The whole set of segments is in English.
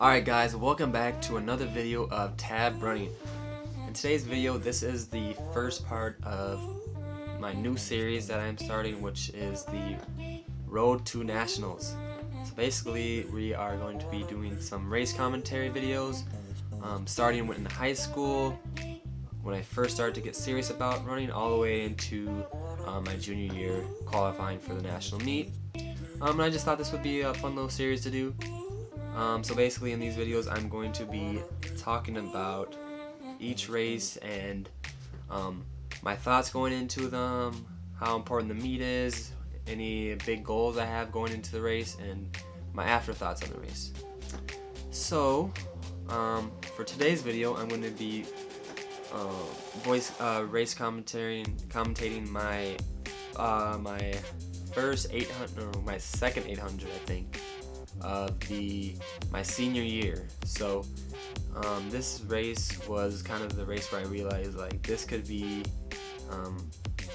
Alright guys, welcome back to another video of Tab Running. In today's video, this is the first part of my new series that I'm starting, which is the Road to Nationals. So basically, we are going to be doing some race commentary videos, starting in high school, when I first started to get serious about running, all the way into my junior year, qualifying for the national meet. And I just thought this would be a fun little series to do. So basically in these videos I'm going to be talking about each race and my thoughts going into them, how important the meet is, any big goals I have going into the race, and my afterthoughts on the race. So for today's video I'm going to be race commentating my my first 800, or my second 800 I think, of my senior year. So this race was kind of the race where I realized like this could be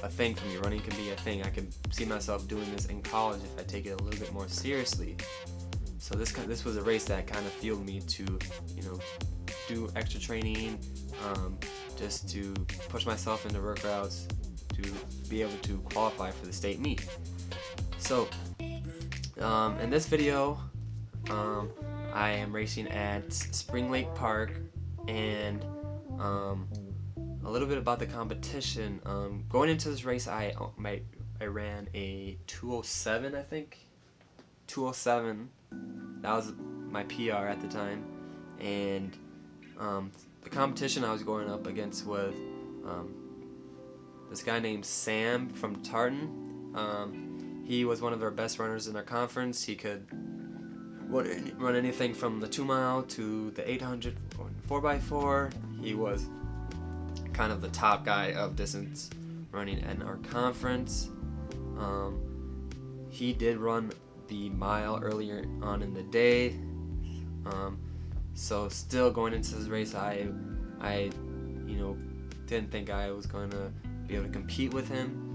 a thing for me. Running can be a thing. I could see myself doing this in college if I take it a little bit more seriously. So this was a race that kind of fueled me to do extra training, just to push myself into workouts to be able to qualify for the state meet. So in this video I am racing at Spring Lake Park, and a little bit about the competition. Going into this race I ran a 2:07, I think. 2:07. That was my PR at the time, and the competition I was going up against was this guy named Sam from Tartan. He was one of our best runners in our conference. He could run anything from the 2 mile to the 800 or 4x4. He was kind of the top guy of distance running in our conference. He did run the mile earlier on in the day. So still going into this race, I didn't think I was going to be able to compete with him.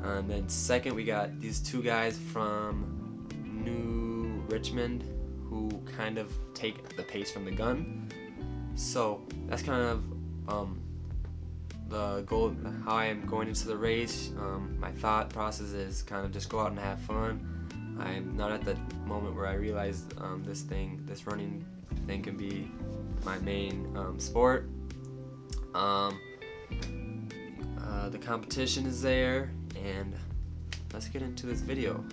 And then second, we got these two guys from New Richmond who kind of take the pace from the gun. So that's kind of the goal, how I am going into the race. My thought process is kind of just go out and have fun. I'm not at the moment where I realize this running thing can be my main sport. The competition is there, and let's get into this video.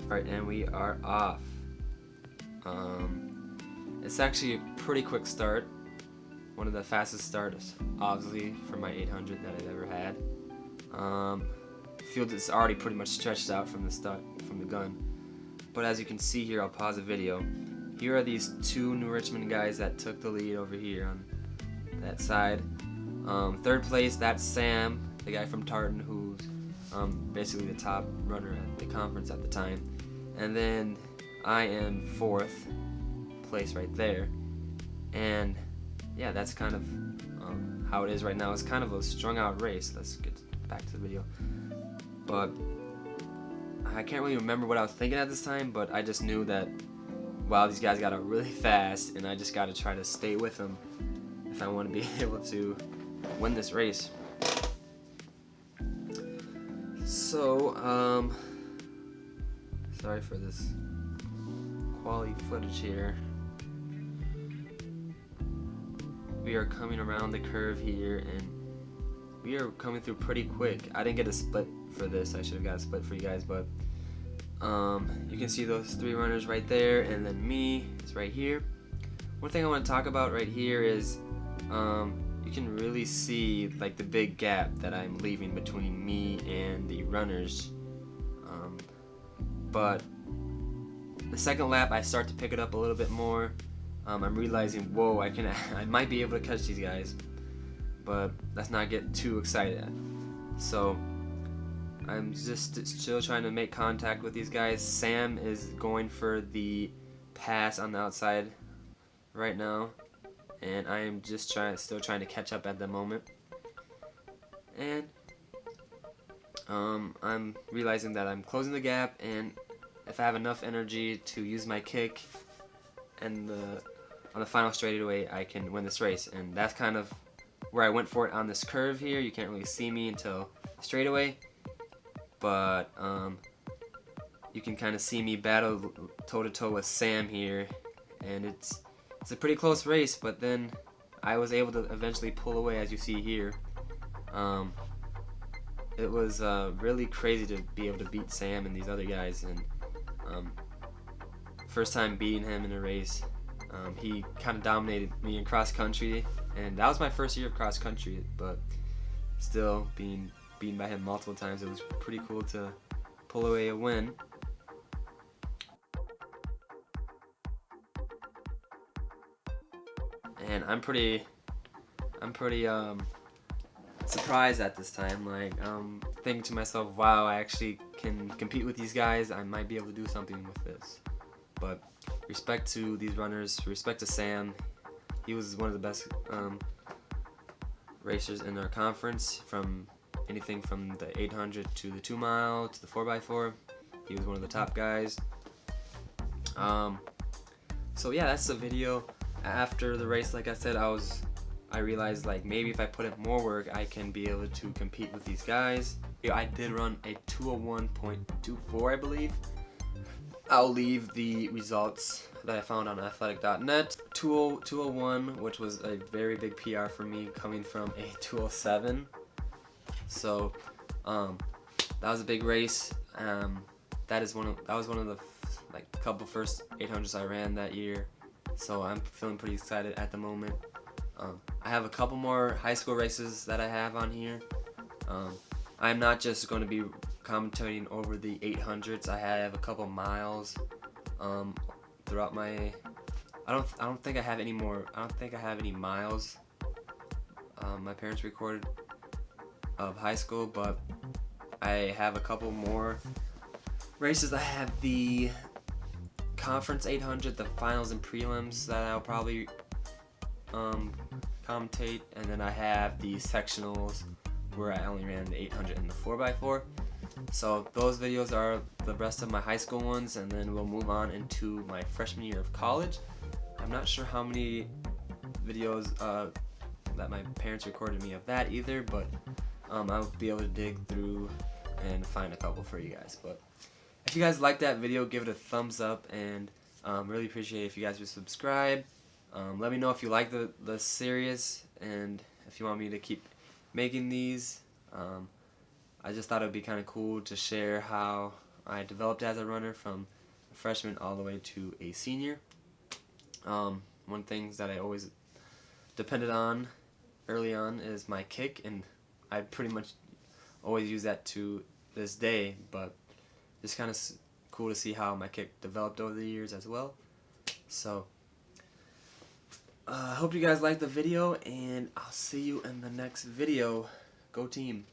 Alright, and we are off. It's actually a pretty quick start. One of the fastest starts, obviously, for my 800 that I've ever had. Field is already pretty much stretched out from the start, from the gun. But as you can see here, I'll pause the video. Here are these two New Richmond guys that took the lead over here on that side. Third place, that's Sam, the guy from Tartan, who's basically the top runner at the conference at the time. And then I am fourth place right there. And yeah, that's kind of how it is right now. It's kind of a strung out race. Let's get back to the video. But I can't really remember what I was thinking at this time, but I just knew that, wow, these guys got out really fast, and I just got to try to stay with them if I want to be able to win this race. So, sorry for this quality footage here. We are coming around the curve here, and we are coming through pretty quick. I didn't get a split for this. I should have got a split for you guys, but you can see those three runners right there, and then me is right here. One thing I want to talk about right here is you can really see like the big gap that I'm leaving between me and the runners. But the second lap I start to pick it up a little bit more. I'm realizing, whoa, I might be able to catch these guys, but let's not get too excited. So I'm just still trying to make contact with these guys. Sam is going for the pass on the outside right now, and I am just still trying to catch up at the moment. And I'm realizing that I'm closing the gap, and if I have enough energy to use my kick and on the final straightaway I can win this race. And that's kind of where I went for it on this curve here. You can't really see me until straightaway, but you can kind of see me battle toe to toe with Sam here, and it's a pretty close race. But then I was able to eventually pull away, as you see here. It was really crazy to be able to beat Sam and these other guys, and first time beating him in a race. He kind of dominated me in cross country, and that was my first year of cross country, but still being beaten by him multiple times, it was pretty cool to pull away a win. And I'm pretty surprised at this time. Like, thinking to myself, wow, I actually can compete with these guys. I might be able to do something with this. But respect to these runners, respect to Sam. He was one of the best racers in our conference, from anything from the 800 to the 2 mile to the 4x4. He was one of the top guys. So yeah, that's the video. After the race, like I said, I realized, like, maybe if I put in more work, I can be able to compete with these guys. Yeah, I did run a 201.24, I believe. I'll leave the results that I found on athletic.net. 201, which was a very big PR for me, coming from a 207. So that was a big race. That was one of the couple first 800s I ran that year. So I'm feeling pretty excited at the moment. I have a couple more high school races that I have on here. I'm not just going to be commentating over the 800s. I have a couple miles throughout my. I don't think I have any more. I don't think I have any miles. My parents recorded of high school, but I have a couple more races. I have the conference 800, the finals and prelims that I'll probably commentate, and then I have the sectionals where I only ran the 800 and the 4x4. So those videos are the rest of my high school ones, and then we'll move on into my freshman year of college. I'm not sure how many videos that my parents recorded me of that either, but I'll be able to dig through and find a couple for you guys. But if you guys like that video, give it a thumbs up, and really appreciate it if you guys would subscribe. Let me know if you like the series, and if you want me to keep making these. I just thought it would be kind of cool to share how I developed as a runner from a freshman all the way to a senior. One thing that I always depended on early on is my kick, and I pretty much always use that to this day, but it's kind of cool to see how my kick developed over the years as well. So I hope you guys liked the video, and I'll see you in the next video. Go team!